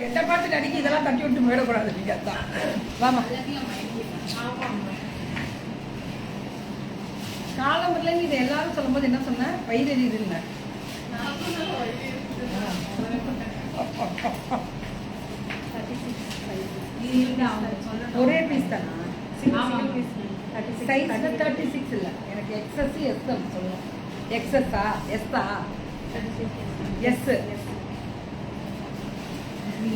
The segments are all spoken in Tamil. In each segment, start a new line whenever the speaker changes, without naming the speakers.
எந்த பாட்டு அடிக்கி இதெல்லாம் தட்டி விட்டு போயிடக்கூடாது. நீங்க தான் வாமா காலம்பரில் இது எல்லாரும் சொல்லும்போது என்ன சொன்ன வயிறு எரியுதுன்னு ஒரே பீஸ் தானா? சைஸ் 36 இல்லை எனக்கு எக்ஸஸ் எஸ் சொல்லணும். எக்ஸஸா எஸ்ஸா? எஸ்.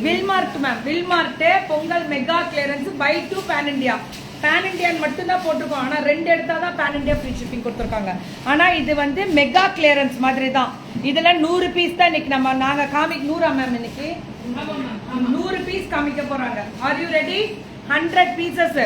வில்மார்ட் மேம், வில்மார்ட் Pongal mega clearance buy 2 pan India. Pan இண்டியான்னு மட்டும்தான் போட்டிருக்கோம். ஆனால் 2 எடுத்தாதான் பேன் இண்டியா ஃப்ரீ ஷிப்பிங் கொடுத்துருக்காங்க. ஆனால் இது வந்து மெகா கிளியரன்ஸ் மாதிரி தான். இதில் 100 பீஸ் தான் இன்னைக்கு நாங்கள் காமிக்க 100 மேம் இன்னைக்கு 100 பீஸ் காமிக்க போறாங்க. Are you ready? 100 pieces.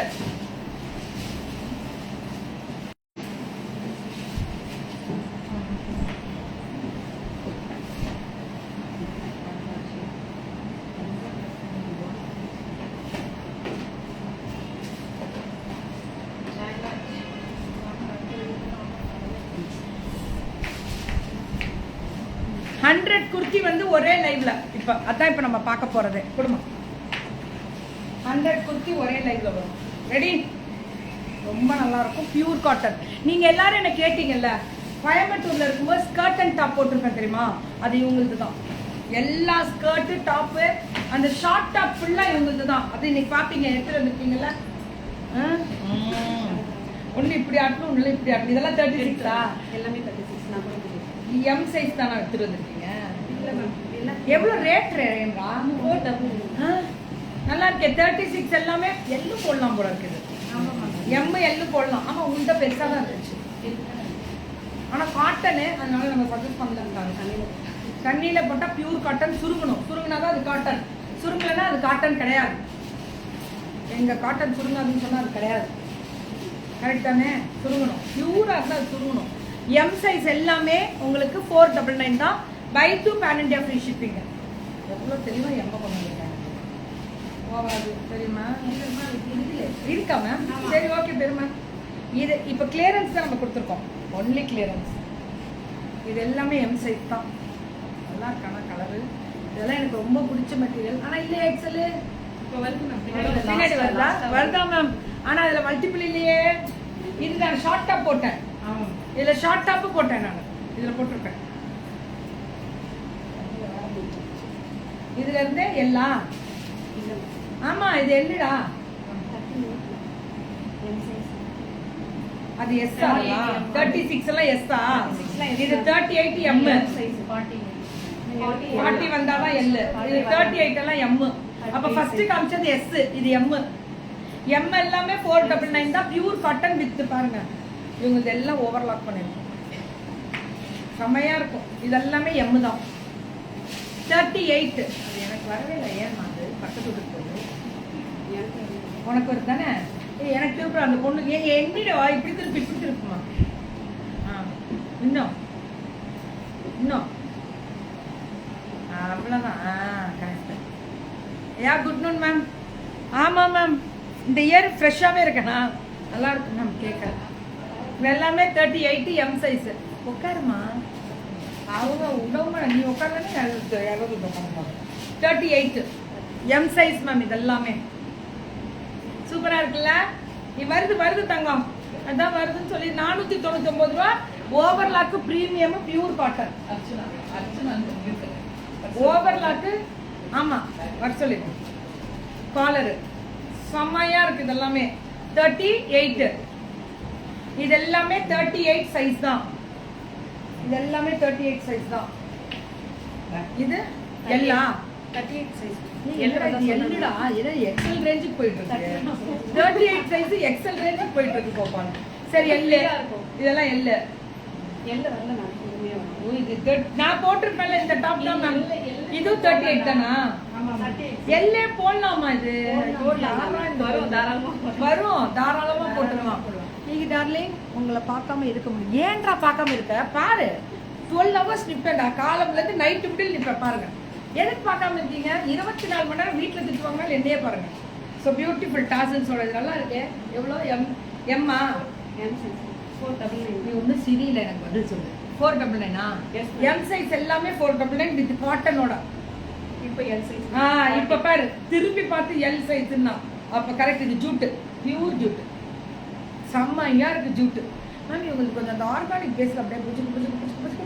Kurti வந்து ஒரே லைவ்ல இப்ப அதான் இப்ப நம்ம பார்க்க போறது. குடும்பம் 100 குர்த்தி ஒரே லைவ்ல வரும். ரெடி? ரொம்ப நல்லா இருக்கும். Pure cotton. நீங்க எல்லாரும் என்ன கேட்டீங்கல்ல, கோயம்புத்தூர்ல இருக்கும்போது ஸ்கர்ட் அண்ட் டாப் போட்டிருக்கேன் தெரியுமா? அது இவங்களுக்கு தான். எல்லா ஸ்கர்ட் டாப் அந்த ஷார்ட் டாப் ஃபுல்லா இவங்களுக்கு தான். அது இன்னைக்கு பாப்பீங்க. எடுத்துட்டு வந்துருக்கீங்கல்ல. ஒண்ணு இப்படி ஆட்டணும், ஒண்ணு இப்படி ஆட்டணும். இதெல்லாம் 36 எல்லாமே 36. எம் சைஸ் தானே எடுத்துட்டு வந்திருக்கீங்க. எவ்வளவு ரேட் ரேண்டா? நல்லா இருக்கே. 36 எல்லாமே எள்ளு போடலாம் போல இருக்குது. எம் எள்ளு போடலாம். ஆமா உங்கள்கிட்ட பெருசா தான் இருந்துச்சு. ஆனா காட்டனு, அதனால நம்ம சஜஸ்ட் பண்ணிருக்காங்க. தண்ணியில போட்டா பியூர் காட்டன். சுருங்கணும். சுருங்கினாதான் அது காட்டன். சுருங்கலைன்னா அது காட்டன் கிடையாது. எங்க காட்டன் சுருங்காதுன்னு சொன்னா அது கிடையாது. கரெக்ட் தானே? சுருங்கணும். பியூரா இருந்தா அது சுருங்கணும். எம் சைஸ் எல்லாமே உங்களுக்கு 499 தான். Buy 2 pan India free shipping. எவ்வளோ தெளிவா எம்ப பண்ணிருக்காங்க தெரியுமா? இருக்கா மேம்? சரி ஓகே பெருமா. இது இப்போ கிளியரன்ஸ் தான் நம்ம கொடுத்துருக்கோம். Only clearance. இது எல்லாமே எம் சைஸ் தான். நல்லா இருக்கான கலரு. இதெல்லாம் எனக்கு ரொம்ப பிடிச்ச மெட்டீரியல். ஆனால் இல்லையே எக்ஸல் பின்னாடி வருதா? வருதா மேம்? ஆனால் அதில் மல்டிபிள் இல்லையே. இது நான் ஷார்ட் டாப் போட்டேன். இதில் ஷார்ட் டாப்பு போட்டேன். நான் இதில் போட்டிருக்கேன். இதுல இருந்து எல்லாம் ஆமா இது எல்லுடா. அது எஸ் ஆ? 36 எல்லாம் எஸ் ஆ? இது 38 எம். 40 வந்தாதான் எல். இது 38 எல்லாம் எம். அப்ப ஃபர்ஸ்ட் காமிச்சது எஸ், இது எம். எம் எல்லாமே 499 தான். பியூர் காட்டன் வித் பாருங்க. இவங்க எல்லாம் ஓவர்லாக் பண்ணிருக்கோம். செம்மையா இருக்கும். இதெல்லாமே எம் தான். 38. அது எனக்கு வரவே இல்லை. ஏன் அது பக்கத்து இருக்குது? உனக்கு வருது தானே? எனக்கு திருப்பி அந்த பொண்ணு என்னடா இப்படி திருப்பி இப்படி திருப்புமா? இன்னும் இன்னும் அவ்வளோதான். கரெக்ட். Good noon ma'am. ஆமாம் மேம். இந்த இயர் ஃப்ரெஷ்ஷாகவே இருக்கேண்ணா. நல்லா இருக்கு மேம். கேட்க எல்லாமே 38 எம் சைஸ். உட்காருமா. அவங்க உடம்பு நீ உட்காந்து 38 எம் சைஸ் மேம். இதெல்லாமே சூப்பரா இருக்குல்ல? நீ வருது தங்கம். அதான் வருதுன்னு சொல்லி 499 ரூபா. Overlock premium pure cotton. Overlock ஆமா வர சொல்லி காலரு செம்மையா இருக்கு. இதெல்லாமே 38. இதெல்லாமே 38 சைஸ் தான். இதெல்லாமே 38 சைஸ் தான். இது எல்லாம் 38 சைஸ். எல்லுடா. இது எக்ஸல் ரேஞ்சுக்கு போயிட்டு இருக்கு. 38 சைஸ் எக்ஸல் ரேஞ்சுக்கு போயிட்டு இருக்கு. கோபால் சரி எல்லு. இதெல்லாம் எல்லு வரல. நான் போட்டிருப்பேன்ல இந்த டாப் தான் மேம். இது 38 தானா? எல்லே போடலாமா? இது வரும். தாராளமா போட்டுருவான். நீங்க டார்லிங் உங்களை பார்க்காம இருக்க முடியும். ஏன்றா பார்க்காம இருக்க? பாரு 12 hours நிப்பேன்டா. காலம்ல இருந்து நைட்டு முடியல நிப்பேன். பாருங்க எதுக்கு பார்க்காம இருக்கீங்க? 24 மணி நேரம் வீட்டில் திட்டுவாங்க. என்னையே பாருங்க. ஸோ பியூட்டிஃபுல் டாசல்ஸோட இது நல்லா இருக்கு. எவ்வளோ எம்மா? 499. நீ ஒன்றும் சரியில்லை. எனக்கு பதில் சொல்லு. 499. எம் சைஸ் எல்லாமே 499 வித் காட்டனோட.
இப்போ எல் சைஸ்.
இப்ப பாரு திருப்பி பார்த்து எல் சைஸ்னா அப்ப கரெக்ட். இது ஜூட்டு, பியூர் ஜூட்டு, செம்மையா இருக்கு ஜூட்டு. மேம் இவங்களுக்கு கொஞ்சம் அந்த ஆர்கானிக் பேஸ்ல அப்படியே புடிச்சு புடிச்சு புடிச்சு புடிச்சு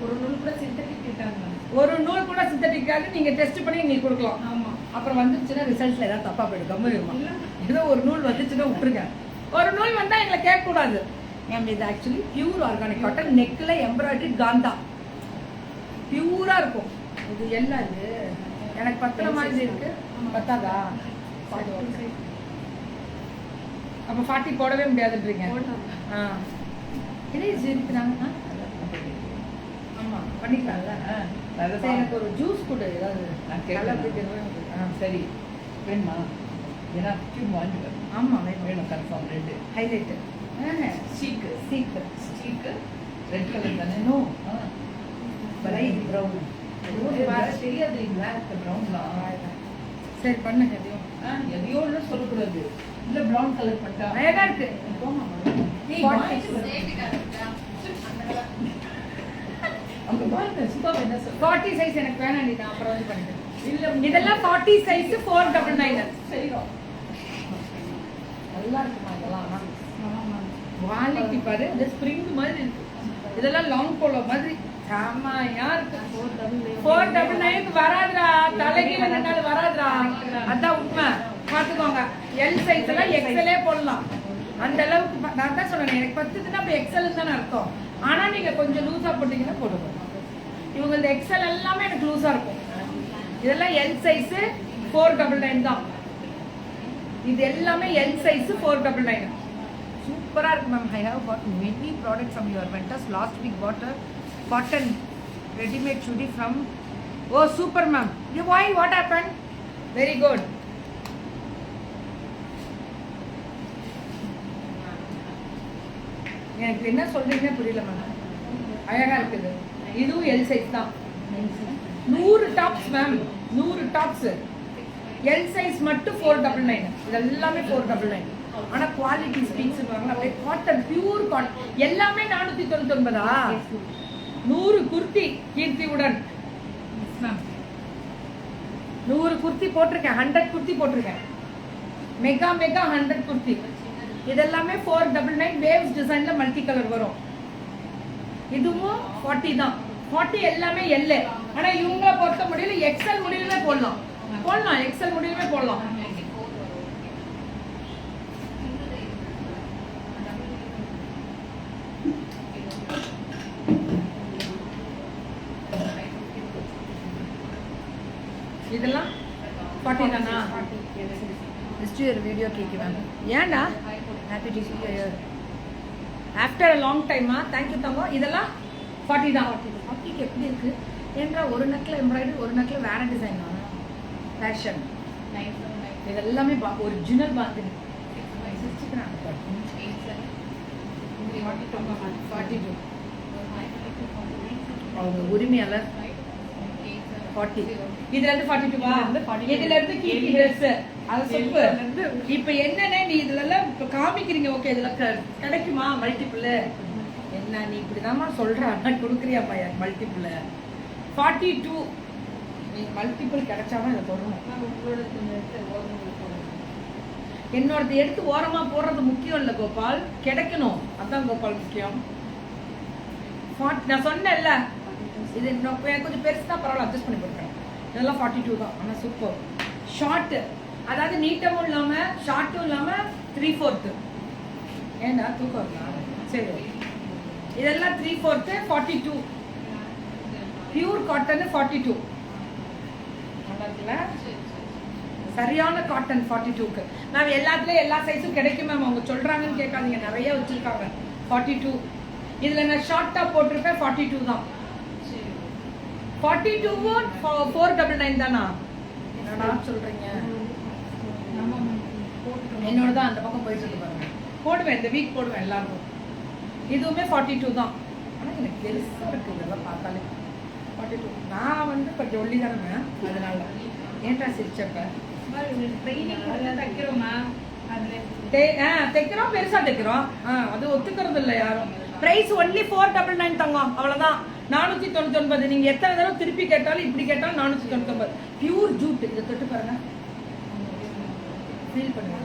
ஒரு நூல் கூட சிந்தட்டிக் கேட்டாங்க.
ஒரு நூல் கூட சிந்தட்டிக்காக நீங்க டெஸ்ட் பண்ணி எங்களுக்கு கொடுக்கலாம்.
ஆமா.
அப்புறம் வந்துச்சுன்னா ரிசல்ட்ல ஏதாவது தப்பா போயிடும். கம்மிடுமா ஏதோ ஒரு நூல் வந்துச்சுன்னா விட்டுருங்க. ஒரு நூல் வந்தா எங்களை கேட்க கூடாது. மேம் இது ஆக்சுவலி பியூர் ஆர்கானிக் காட்டன், நெக்ல எம்ப்ராய்டரி காந்தா பியூரா இருக்கும். இது எல்லாம் இது எனக்கு பத்துற மாதிரி இருக்கு. பத்தாதா? அப்ப 40 போடவே முடியாதுன்றீங்க. என்ன இருக்கிறாங்க? ஆமா பண்ணிக்கலாம்ல. எனக்கு ஒரு ஜூஸ் கூட ஏதாவது
சரி வேணுமா? ஏன்னா
ஆமா
வேணும் கன்ஃபார்ம். ரெண்டு
ஹைலைட்
சீக்கு
சீக்கு
சீக்கு ரெட் கலர் தானே?
No
light brown. தெரியாது பிளாக் ப்ரௌன்லாம்.
சரி பண்ணுங்க எதையும்.
எதையோ சொல்லக்கூடாது. இல்ல ப்ரௌன் கலர் பண்ணிட்டா
அழகா இருக்கு.
அங்க பாருங்க சுபா என்ன சொல்ற.
40 சைஸ் எனக்கு வேணாம். நீ தான் அப்புறம் வந்து பண்ணிட்டேன். இல்ல இதெல்லாம் 40 சைஸ் 499.
சரிதான்.
நல்லா இருக்குமா இதெல்லாம்? குவாலிட்டி பாரு. இந்த ஸ்ப்ரிங் மாதிரி இருக்கு. இதெல்லாம் லாங் போலோ மாதிரி செம்மையா இருக்கு. 499 வராதுடா. தலைகீழ நின்னாலும் வராதுடா. அதான் உண்மை. பாத்துக்கோங்க. எல் சைஸ் எல்லாம் எக்ஸலே போடலாம். அந்த அளவுக்கு நான் தான் சொன்னேன். எனக்கு 10னா அப்ப எக்ஸல் தானே அர்த்தம். ஆனா நீங்க கொஞ்சம் லூசா போட்டீங்கன்னா போடுங்க. இவங்க இந்த எக்ஸல் எல்லாமே எனக்கு லூசா இருக்கும். இதெல்லாம் எல் சைஸ் 499 தான். இது எல்லாமே எல் சைஸ் 499. சூப்பரா இருக்கு ma'am. I have got many products from your vendors. Last week bought cotton readymade chudi from. Oh super ma'am. You what happen? Very good. எனக்கு என்ன சொல்றீங்கன்னு புரியல மேம். அழகா இருக்குது. இதுவும் எல் சைஸ் தான். 100 tops ma'am. 100 tops L size மட்டும் 499. இது எல்லாமே 499. ஆனா குவாலிட்டி ஸ்பீக்ஸ் அப்படியே காட்டன், பியூர் காட்டன். எல்லாமே 499. 100 குர்த்தி கீர்த்தியுடன் 100 குர்த்தி போட்டிருக்கேன். 100 குர்த்தி போட்டிருக்கேன். மெகா 100 குர்த்தி. இதெல்லாமே 499. வேவ்ஸ் டிசைன்ல மல்டி கலர் வரும். இதுவும் 40 தான். 40 எல்லாமே எல். ஆனா இவங்க பொறுத்த முடியல எக்ஸல் முடியலுமே போடலாம். எக்ஸல் முடியலுமே போடலாம். இதெல்லாம் 40 தானா? வீடியோ கேக்கு மேம். ஏன்டா happy to see you here after a long time. Thank you தங்கம். இதெல்லாம் 40 தான். 40க்கு எப்படி இருக்கு? ஏன்றா ஒரு நெக்ல எம்ப்ராய்டரி, ஒரு நெக்ல வேற டிசைன் ஃபேஷன். இதெல்லாமே ஒரிஜினல் பாந்தினி. 42 அவங்க உரிமையாளர் 40. இதுல இருந்து 42வா? இதுல இருந்து கீழே ட்ரெஸ் அது சூப்பர். இப்போ என்னன்னா நீ இதுல எல்லாம் இப்ப காமிக்கிறீங்க. ஓகே இதுல கிடைக்குமா மல்டிபிள்? என்ன நீ இப்படிதாம்மா சொல்ற? ஆனா கொடுக்குறியா பையன் மல்டிபிள்? 42 நீ மல்டிபிள் கிடைச்சாதான் இதை போடணும். என்னோடது எடுத்து ஓரமா போடுறது முக்கியம் இல்ல கோபால், கிடைக்கணும். அதான் கோபால் முக்கியம். நான் சொன்னேன்ல இது கொஞ்சம் பெருசு தான், பரவாயில்ல அட்ஜஸ்ட் பண்ணி போட்டுருக்கேன். இதெல்லாம் 42 தான். ஆனால் சூப்பர் ஷார்ட்டு. அதாவது நீட்டமும் இல்லாமல் ஷார்ட்டும் இல்லாமல் 3/4. ஏண்டா தூக்கம் இருக்கலாம்? சரி இதெல்லாம் 3/4 42. Pure cotton 42. சரியான காட்டன் 42க்கு. மேம் எல்லாத்துலேயும் எல்லா சைஸும் கிடைக்கும் மேம். அவங்க சொல்கிறாங்கன்னு கேட்காதீங்க, நிறைய வச்சுருக்காங்க 42. இதில் நான் ஷார்ட் டாப் போட்டிருப்பேன் 42 தான். 42 499 தானா? என்னடா சொல்றீங்க? என்னோட தான் அந்த பக்கம் போயிட்டு இருக்கு பாருங்க. போடுவேன் இந்த வீக் போடுவேன் எல்லாருக்கும். இதுவுமே 42 தான். ஆனால் எனக்கு பெருசாக இருக்கு இதெல்லாம் பார்த்தாலே. 42 நான் வந்து கொஞ்சம் ஒல்லி தானே, அதனால ஏன்டா சிரிச்சப்ப தைக்கிறோம் பெருசா தைக்கிறோம். அது ஒத்துக்கிறது இல்லை யாரும். பிரைஸ் ஒன்லி 499 தங்கம், அவ்வளவுதான். 499. நீங்க எத்தனை தடவை திருப்பி கேட்டாலும் இப்படி கேட்டாலும் 499. Pure jute. இதை தொட்டு பாருங்க, ஃபீல் பண்ணுங்க.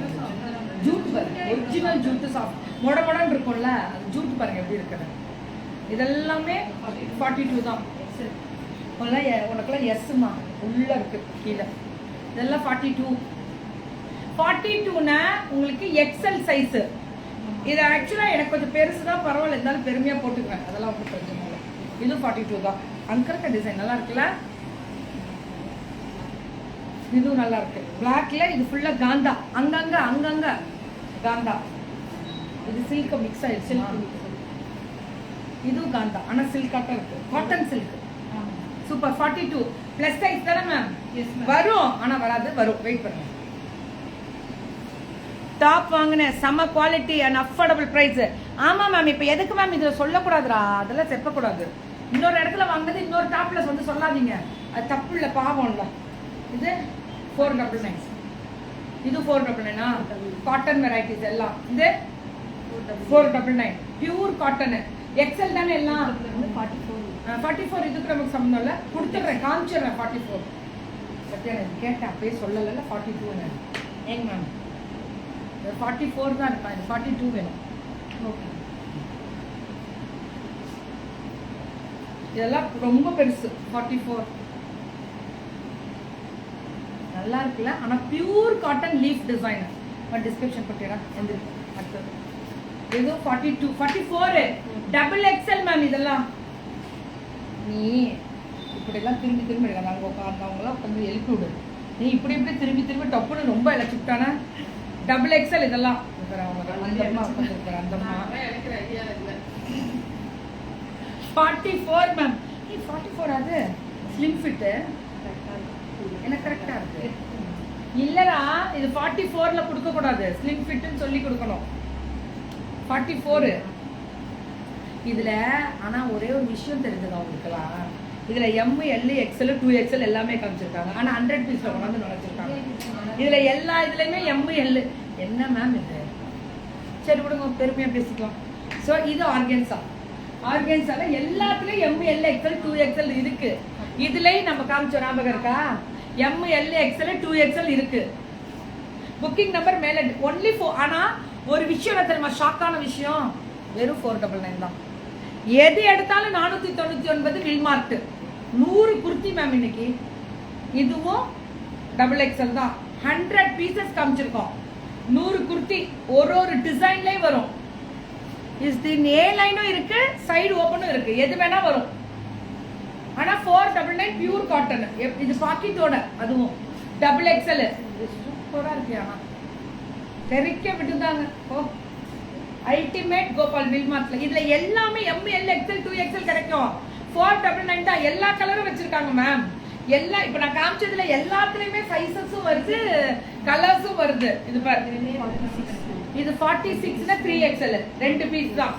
ஜூட் பாருங்க, ஒரிஜினல் ஜூட், சாஃப்ட் மொடன்னு இருக்கும்ல, அது ஜூட் பாருங்க எப்படி இருக்குது. இதெல்லாமே 42 தான். உனக்கெல்லாம் எஸ்மா உள்ள இருக்கு கீழே. இதெல்லாம் 42. 42னா உங்களுக்கு எக்ஸல் சைஸ். இது ஆக்சுவலா எனக்கு கொஞ்சம் பெருசு தான், பரவாயில்ல, இருந்தாலும் பெருமையா போட்டுக்குவேன், அதெல்லாம் ஒன்றும் பிரச்சனை இல்லை. இது 42 தான். அங்கருக்க டிசைன் நல்லா இருக்குல்ல, இதுவும் நல்லா இருக்கு. பிளாக்ல இது ஃபுல்லா காந்தா, அங்கங்க காந்தா. இது சில்க் மிக்ஸ் ஆயிடுச்சு. இதுவும் காந்தா, ஆனா சில்காட்டம் இருக்கு, cotton silk. Super. 42 plus size தானே மேம்? வரும், ஆனா வராது, வரும், வெயிட் பண்ணுங்க. டாப் வாங்கினேன், செம குவாலிட்டி அண்ட் அஃபோர்டபுள் பிரைஸ். ஆமா மேம், இப்போ எதுக்கு மேம் இதுல சொல்லக்கூடாதுரா, அதெல்லாம் செப்பக்கூடாது. இன்னொரு இடத்துல வாங்கினது இன்னொரு டாப்ல வந்து சொல்லாதீங்க, அது தப்பு இல்லை, பாவம் இல்லை. இது 499. இது 499. காட்டன் வெரைட்டிஸ் எல்லாம் இது 499. பியூர் காட்டன் எக்ஸல் தானே எல்லாம். 44 இதுக்கு நமக்கு சம்பந்தம் இல்லை, கொடுத்துட்றேன், காமிச்சிடுறேன். 44 பத்தியா கேட்டேன், அப்படியே சொல்லல. 42 ஏங்க மேம், 44 தான் இருப்பேன், 42 வேணும். ஓகே, இதெல்லாம் ரொம்ப பெருசு. 44 நல்லா இருக்குல்ல, ஆனா pure cotton leaf design. Description பண்ணிடுறேன். அடுத்து இது 42 44 டபுள் எக்ஸல் மேம். இதெல்லாம் நீ இப்படிலாம் திரும்பி எடுக்க, அங்கே உட்கார்ந்தவங்களாம் கொஞ்சம் எழுப்பி விடு. நீ இப்படி திரும்பி டப்புன்னு ரொம்ப இழைச்சுட்டானா. டபுள் எக்ஸல் இதெல்லாம். அந்தம்மா உட்காந்துருக்கிற அந்தம்மா 44 மேம். 44 அது ஸ்லிம் ஃபிட்டு எனக்கு கரெக்டா இருக்கு. இல்லடா, இது 44ல கொடுக்க கூடாது, ஸ்லிம் ஃபிட்னு சொல்லி கொடுக்கணும். 44 இதுல. ஆனா ஒரே ஒரு விஷயம் தெரிஞ்சது அவங்களுக்குலாம், இதுல M, L, XL, 2XL எல்லாமே காமிச்சிருக்காங்க. ஆனா 100 பீஸ்ல கொண்டாந்து நுழைச்சிருக்காங்க. இதுல எல்லா இதுலயுமே M, L. என்ன மேம் இது? சரி விடுங்க, பெருமையா பேசிக்கலாம். ஸோ இது ஆர்கன்ஸால எல்லாத்துலயும் M, L, XL, 2XL இருக்கு. இதுலயும் நம்ம காமிச்ச ஞாபகம் இருக்கா? M, L, XL, 2XL இருக்கு. புக்கிங் நம்பர் மேல ஒன்லி 4. ஆனா ஒரு விஷயம் தெரியுமா, ஷாக்கான விஷயம், வெறும் 499 தான். எது எடுத்தாலும் 499 வில்மார்ட். 100 குர்த்தி மேம் இன்னைக்கு. இதுவும் டபுள் எக்ஸல் தான். 100 பீசஸ் காமிச்சிருக்கோம். 100 குர்த்தி ஒரு டிசைன்லயும் வரும். இது ஏ லைனும் இருக்கு, சைடு ஓபனும் இருக்கு, எது வேணா வரும். ஆனா 499 பியூர் காட்டன். இது பாக்கெட்டோட, அதுவும் டபுள் எக்ஸல். சூப்பரா இருக்கு. ஆனா தெரிக்க விட்டுதாங்க. ஓ, அல்டிமேட் கோபால் வில்மார்ட்ல. இதுல எல்லாமே M, L, XL, 2XL கிடைக்கும். 499 தான். எல்லா கலரும் வச்சிருக்காங்க மேம். எல்லாம் இப்ப நான் காமிச்சதுல எல்லாத்துலயுமே சைஸஸும் வருது, கலர்ஸும் வருது. இது பாரு, இது 46னா 3XL 2 பீஸ் தான்.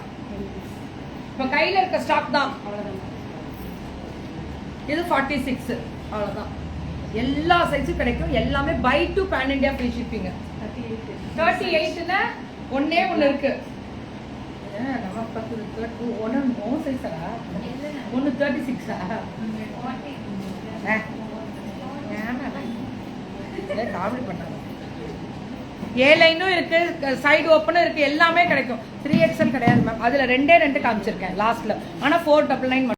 இப்ப கையில இருக்க ஸ்டாக் தான். இது 46 அவ்வளவுதான். எல்லா சைஸும் கிடைக்கும். எல்லாமே buy two pan India free shipping. 38னா ஒண்ணே ஒண்ணு இருக்கு. நம்ம 32 ஒன்னு சைஸா? ஒன்னு 36ஆ? காமெடி பண்ணாங்க. ஏ லைனும் இருக்கு, சைடு ஓப்பனும் இருக்கு, எல்லாமே கிடைக்கும். 3XL கிடையாது மேம். அதுல 2 காமிச்சிருக்கேன் லாஸ்ட்ல. ஆனா 499